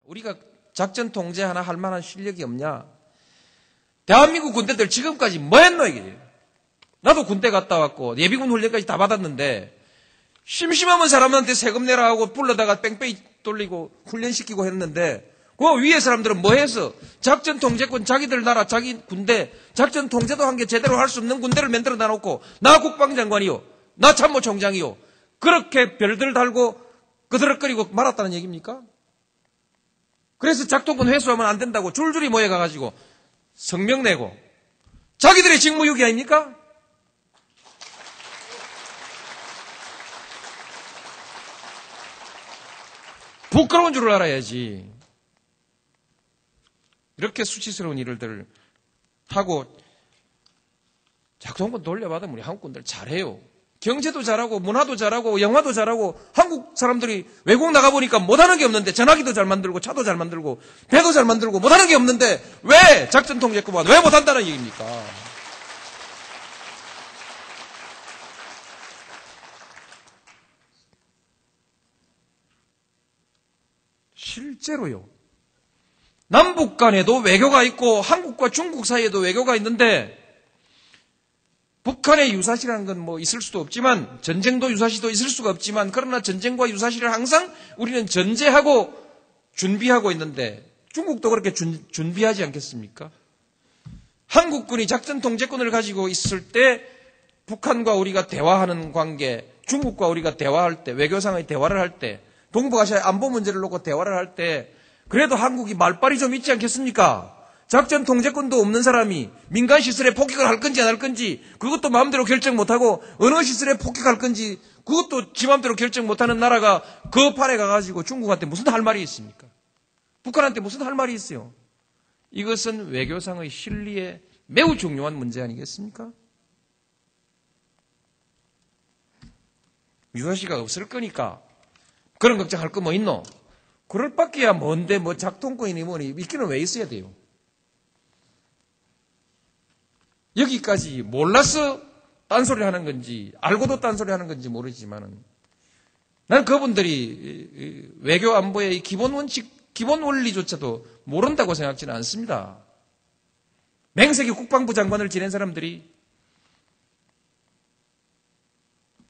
우리가 작전 통제 하나 할 만한 실력이 없냐? 대한민국 군대들 지금까지 뭐 했노 이게? 나도 군대 갔다 왔고 예비군 훈련까지 다 받았는데 심심하면 사람한테 세금 내라 하고 불러다가 뺑뺑이 돌리고 훈련시키고 했는데 그 위에 사람들은 뭐 해서 작전 통제권 자기들 나라 자기 군대 작전 통제도 한 게 제대로 할 수 없는 군대를 만들어 놔놓고 나 국방장관이요 나 참모총장이요 그렇게 별들 달고 그드럭거리고 말았다는 얘기입니까? 그래서 작동권 회수하면 안 된다고 줄줄이 모여가가지고 성명 내고 자기들의 직무유기 아닙니까? 부끄러운 줄 알아야지. 이렇게 수치스러운 일들을 하고 작동권 돌려받으면 우리 한국군들 잘해요. 경제도 잘하고 문화도 잘하고 영화도 잘하고 한국 사람들이 외국 나가보니까 못하는 게 없는데 전화기도 잘 만들고 차도 잘 만들고 배도 잘 만들고 못하는 게 없는데 왜 작전 통제권만 왜 못한다는 얘기입니까? 실제로요. 남북 간에도 외교가 있고 한국과 중국 사이에도 외교가 있는데 북한의 유사시라는 건 뭐 있을 수도 없지만 전쟁도 유사시도 있을 수가 없지만 그러나 전쟁과 유사시를 항상 우리는 전제하고 준비하고 있는데 중국도 그렇게 준비하지 않겠습니까? 한국군이 작전 통제권을 가지고 있을 때 북한과 우리가 대화하는 관계, 중국과 우리가 대화할 때, 외교상의 대화를 할 때, 동북아시아의 안보 문제를 놓고 대화를 할 때 그래도 한국이 말빨이 좀 있지 않겠습니까? 작전 통제권도 없는 사람이 민간 시설에 폭격을 할 건지 안 할 건지 그것도 마음대로 결정 못하고 어느 시설에 폭격할 건지 그것도 지 마음대로 결정 못하는 나라가 그 판에 가가지고 중국한테 무슨 할 말이 있습니까? 북한한테 무슨 할 말이 있어요? 이것은 외교상의 실리에 매우 중요한 문제 아니겠습니까? 유사시가 없을 거니까 그런 걱정할 거 뭐 있노? 그럴 밖에야 뭔데 뭐 작동권이니 뭐니 있기는 왜 있어야 돼요? 여기까지 몰라서 딴소리 하는 건지 알고도 딴소리 하는 건지 모르지만은 나는 그분들이 외교 안보의 기본 원칙, 기본 원리조차도 모른다고 생각지는 않습니다. 맹세기 국방부 장관을 지낸 사람들이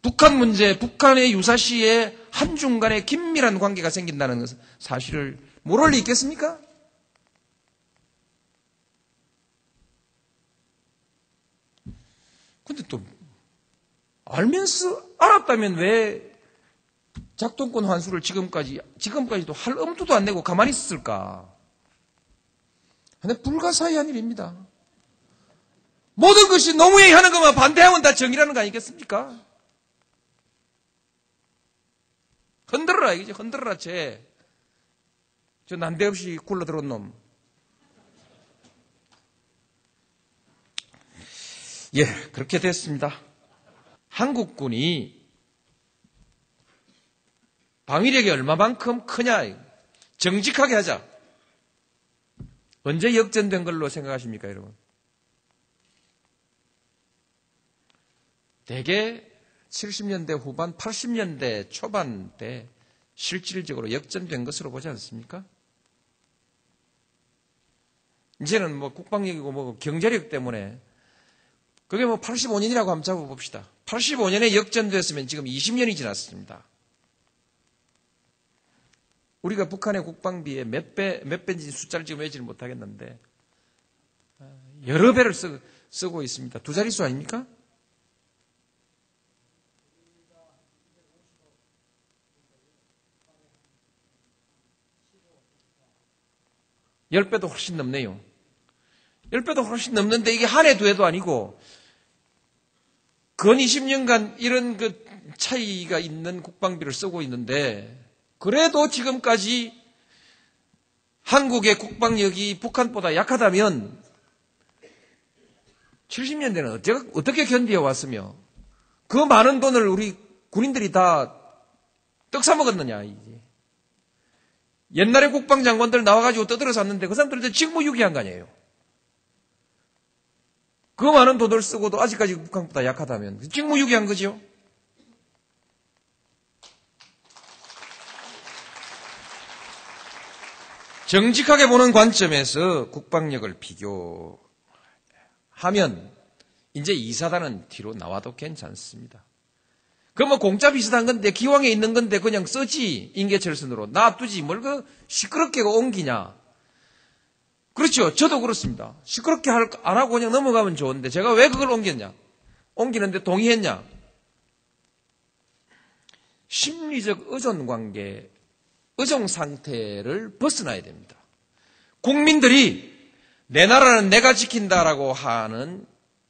북한 문제, 북한의 유사시에 한중간에 긴밀한 관계가 생긴다는 사실을 모를 리 있겠습니까? 근데 또 알았다면 왜 작동권 환수를 지금까지도 할 엄두도 안 내고 가만히 있었을까? 근데 불가사의한 일입니다. 모든 것이 노무현이 하는 것만 반대하면 다 정의라는 거 아니겠습니까? 흔들어라 이거지. 흔들어라 저 난데없이 굴러들어온 놈. 예, 그렇게 됐습니다. 한국군이 방위력이 얼마만큼 크냐 정직하게 하자. 언제 역전된 걸로 생각하십니까 여러분? 대개 70년대 후반 80년대 초반 때 실질적으로 역전된 것으로 보지 않습니까? 이제는 뭐 국방력이고 뭐 경제력 때문에 그게 뭐 85년이라고 한번 잡아봅시다. 85년에 역전됐으면 지금 20년이 지났습니다. 우리가 북한의 국방비에 몇 배인지 숫자를 지금 외지를 못하겠는데 여러 배를 쓰고 있습니다. 두 자릿수 아닙니까? 열 배도 훨씬 넘네요. 10배도 훨씬 넘는데 이게 한 해 두 해도 아니고 근 20년간 이런 그 차이가 있는 국방비를 쓰고 있는데 그래도 지금까지 한국의 국방력이 북한보다 약하다면 70년대는 어떻게 견뎌왔으며 그 많은 돈을 우리 군인들이 다 떡 사먹었느냐 이제. 옛날에 국방장관들 나와가지고 떠들어 샀는데 그 사람들한테 직무유기한 거 아니에요. 그 많은 돈을 쓰고도 아직까지 북한보다 약하다면 직무유기한 거죠. 정직하게 보는 관점에서 국방력을 비교하면 이제 이 사단은 뒤로 나와도 괜찮습니다. 그 뭐 공짜 비슷한 건데 기왕에 있는 건데 그냥 쓰지 인계철선으로 놔두지 뭘 그 시끄럽게 옮기냐. 그렇죠. 저도 그렇습니다. 시끄럽게 안 하고 그냥 넘어가면 좋은데 제가 왜 그걸 옮겼냐. 옮기는데 동의했냐. 심리적 의존관계, 의존상태를 벗어나야 됩니다. 국민들이 내 나라는 내가 지킨다라고 하는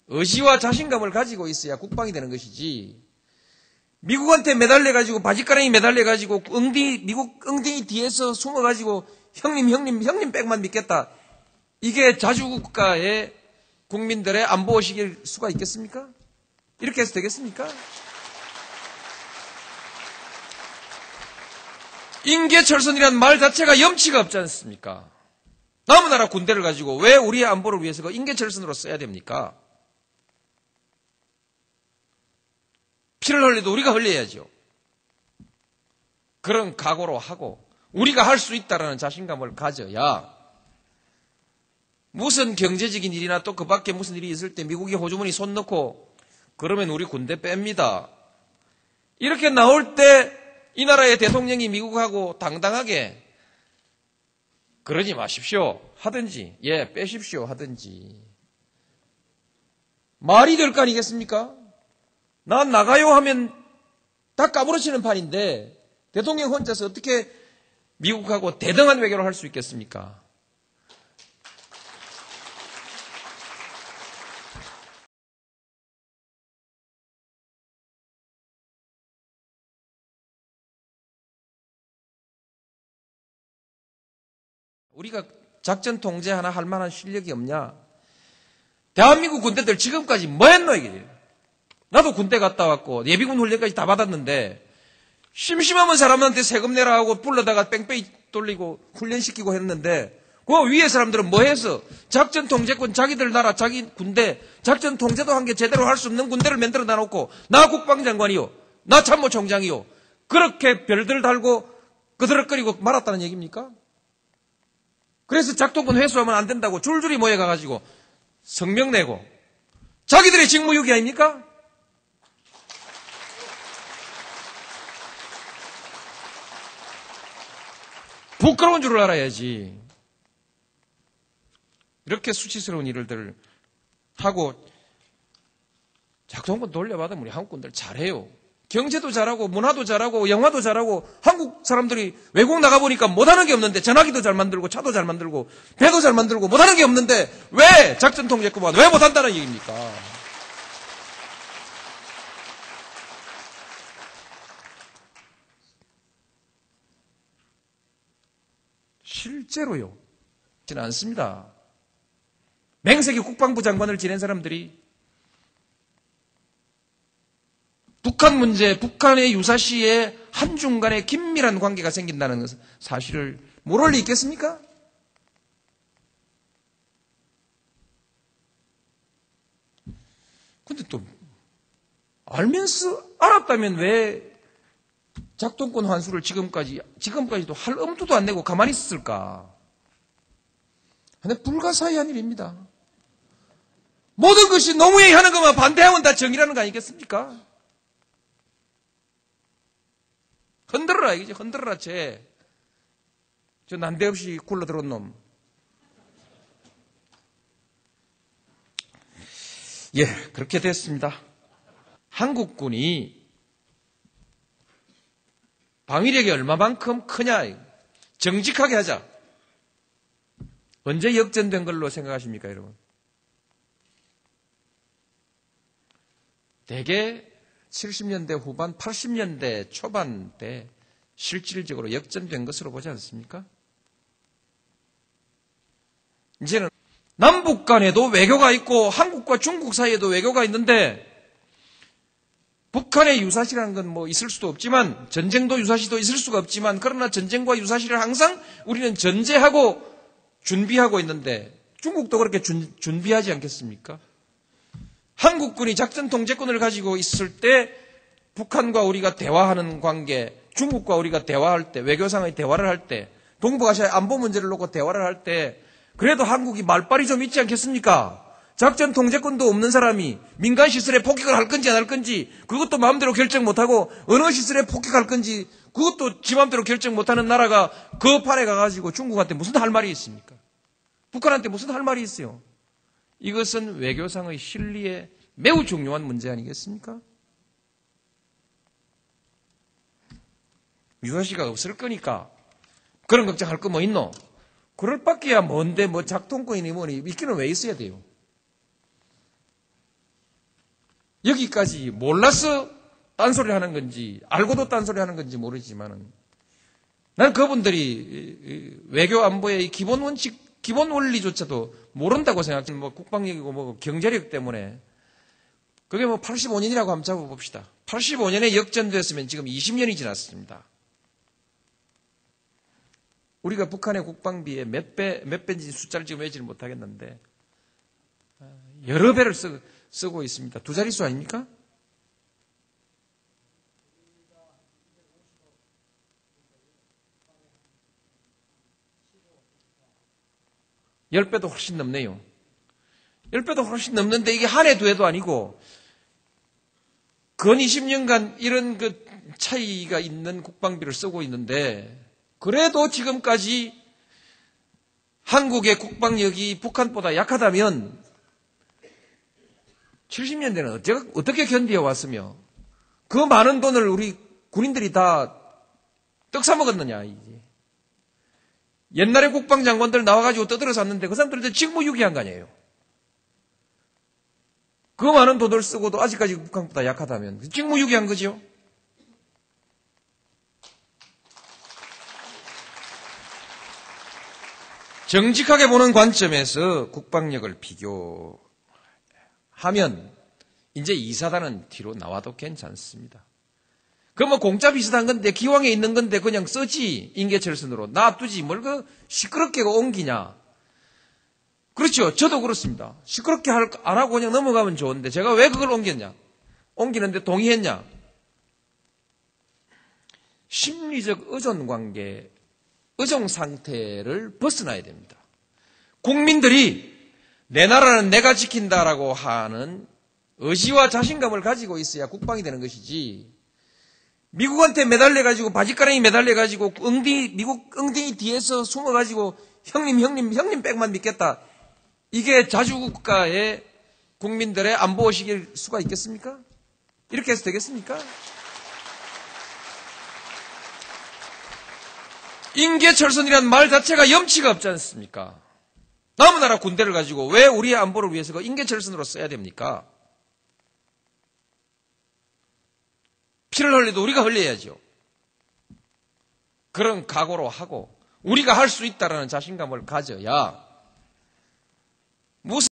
의지와 자신감을 가지고 있어야 국방이 되는 것이지 미국한테 매달려가지고 바지가랑이 매달려가지고 미국 엉덩이 뒤에서 숨어가지고 형님 백만 믿겠다. 이게 자주국가의 국민들의 안보의식일 수가 있겠습니까? 이렇게 해서 되겠습니까? 인계철선이라는 말 자체가 염치가 없지 않습니까? 남의 나라 군대를 가지고 왜 우리의 안보를 위해서 인계철선으로 써야 됩니까? 피를 흘려도 우리가 흘려야죠. 그런 각오로 하고 우리가 할 수 있다라는 자신감을 가져야 무슨 경제적인 일이나 또 그 밖에 무슨 일이 있을 때 미국이 호주머니 손 넣고 그러면 우리 군대 뺍니다. 이렇게 나올 때 이 나라의 대통령이 미국하고 당당하게 그러지 마십시오 하든지 빼십시오 하든지 말이 될 거 아니겠습니까? 난 나가요 하면 다 까무러치는 판인데 대통령 혼자서 어떻게 미국하고 대등한 외교를 할 수 있겠습니까? 우리가 작전 통제 하나 할 만한 실력이 없냐? 대한민국 군대들 지금까지 뭐 했노 이게? 나도 군대 갔다 왔고 예비군 훈련까지 다 받았는데 심심하면 사람한테 세금 내라 하고 불러다가 뺑뺑이 돌리고 훈련시키고 했는데 그 위에 사람들은 뭐 해서 작전 통제권 자기들 나라 자기 군대 작전 통제도 한 게 제대로 할 수 없는 군대를 만들어 놔놓고 나 국방장관이요 나 참모총장이요 그렇게 별들 달고 그드럭거리고 말았다는 얘기입니까? 그래서 작동권 회수하면 안 된다고 줄줄이 모여가가지고 성명 내고 자기들의 직무유기 아닙니까? 부끄러운 줄을 알아야지. 이렇게 수치스러운 일들을 하고 작동권 돌려받으면 우리 한국군들 잘해요. 경제도 잘하고 문화도 잘하고 영화도 잘하고 한국 사람들이 외국 나가보니까 못하는 게 없는데 전화기도 잘 만들고 차도 잘 만들고 배도 잘 만들고 못하는 게 없는데 왜 작전 통제권만 왜 못한다는 얘기입니까? 실제로요. 그렇지는 않습니다. 맹세기 국방부 장관을 지낸 사람들이 북한 문제, 북한의 유사시에 한중간에 긴밀한 관계가 생긴다는 사실을 모를 리 있겠습니까? 근데 또 알았다면 왜 작동권 환수를 지금까지도 할 엄두도 안 내고 가만히 있었을까? 근데 불가사의한 일입니다. 모든 것이 노무현이 하는 것만 반대하면 다 정의라는 거 아니겠습니까? 흔들어라 이거지. 흔들어라 쟤. 저 난데없이 굴러들어온 놈. 예, 그렇게 됐습니다. 한국군이 방위력이 얼마만큼 크냐. 정직하게 하자. 언제 역전된 걸로 생각하십니까, 여러분? 대개 70년대 후반, 80년대 초반 때 실질적으로 역전된 것으로 보지 않습니까? 이제는 남북 간에도 외교가 있고 한국과 중국 사이에도 외교가 있는데 북한의 유사시라는 건 뭐 있을 수도 없지만 전쟁도 유사시도 있을 수가 없지만 그러나 전쟁과 유사시를 항상 우리는 전제하고 준비하고 있는데 중국도 그렇게 준비하지 않겠습니까? 한국군이 작전 통제권을 가지고 있을 때 북한과 우리가 대화하는 관계, 중국과 우리가 대화할 때, 외교상의 대화를 할 때 동북아시아의 안보 문제를 놓고 대화를 할 때 그래도 한국이 말빨이 좀 있지 않겠습니까? 작전 통제권도 없는 사람이 민간 시설에 폭격을 할 건지 안 할 건지 그것도 마음대로 결정 못하고 어느 시설에 폭격할 건지 그것도 지 마음대로 결정 못하는 나라가 그 판에 가가지고 중국한테 무슨 할 말이 있습니까? 북한한테 무슨 할 말이 있어요? 이것은 외교상의 실리에 매우 중요한 문제 아니겠습니까? 유사시가 없을 거니까 그런 걱정할 거 뭐 있노? 그럴 밖에야 뭔데 뭐 작동권이니 뭐니 있기는 왜 있어야 돼요? 여기까지 몰라서 딴소리 하는 건지 알고도 딴소리 하는 건지 모르지만은 나는 그분들이 외교 안보의 기본 원칙, 기본 원리조차도 모른다고 생각해요. 뭐 국방력이고 뭐 경제력 때문에 그게 뭐 85년이라고 한번 잡아봅시다. 85년에 역전됐으면 지금 20년이 지났습니다. 우리가 북한의 국방비의 몇 배인지 숫자를 지금 외지를 못하겠는데 여러 배를 쓰고 있습니다. 두 자릿수 아닙니까? 열 배도 훨씬 넘네요. 10배도 훨씬 넘는데 이게 한 해 두 해도 아니고 근 20년간 이런 그 차이가 있는 국방비를 쓰고 있는데 그래도 지금까지 한국의 국방력이 북한보다 약하다면 70년대는 어떻게 견뎌왔으며 그 많은 돈을 우리 군인들이 다 떡 사먹었느냐 이제. 옛날에 국방장관들 나와가지고 떠들어 샀는데 그 사람들한테 직무유기한 거 아니에요. 그 많은 돈을 쓰고도 아직까지 북한보다 약하다면 직무유기한 거죠. 정직하게 보는 관점에서 국방력을 비교하면 이제 이 사단은 뒤로 나와도 괜찮습니다. 그 뭐 공짜 비슷한 건데 기왕에 있는 건데 그냥 쓰지 인계철선으로 놔두지 뭘 그 시끄럽게 옮기냐. 그렇죠. 저도 그렇습니다. 시끄럽게 안 하고 그냥 넘어가면 좋은데 제가 왜 그걸 옮겼냐. 옮기는데 동의했냐. 심리적 의존관계, 의존 상태를 벗어나야 됩니다. 국민들이 내 나라는 내가 지킨다라고 하는 의지와 자신감을 가지고 있어야 국방이 되는 것이지 미국한테 매달려가지고 바지가랑이 매달려가지고 미국 엉덩이 뒤에서 숨어가지고 형님 백만 믿겠다. 이게 자주국가의 국민들의 안보의식일 수가 있겠습니까? 이렇게 해서 되겠습니까? 인계철선이라는 말 자체가 염치가 없지 않습니까? 남의 나라 군대를 가지고 왜 우리의 안보를 위해서 그 인계철선으로 써야 됩니까? 피를 흘려도 우리가 흘려야죠. 그런 각오로 하고 우리가 할 수 있다라는 자신감을 가져야 무슨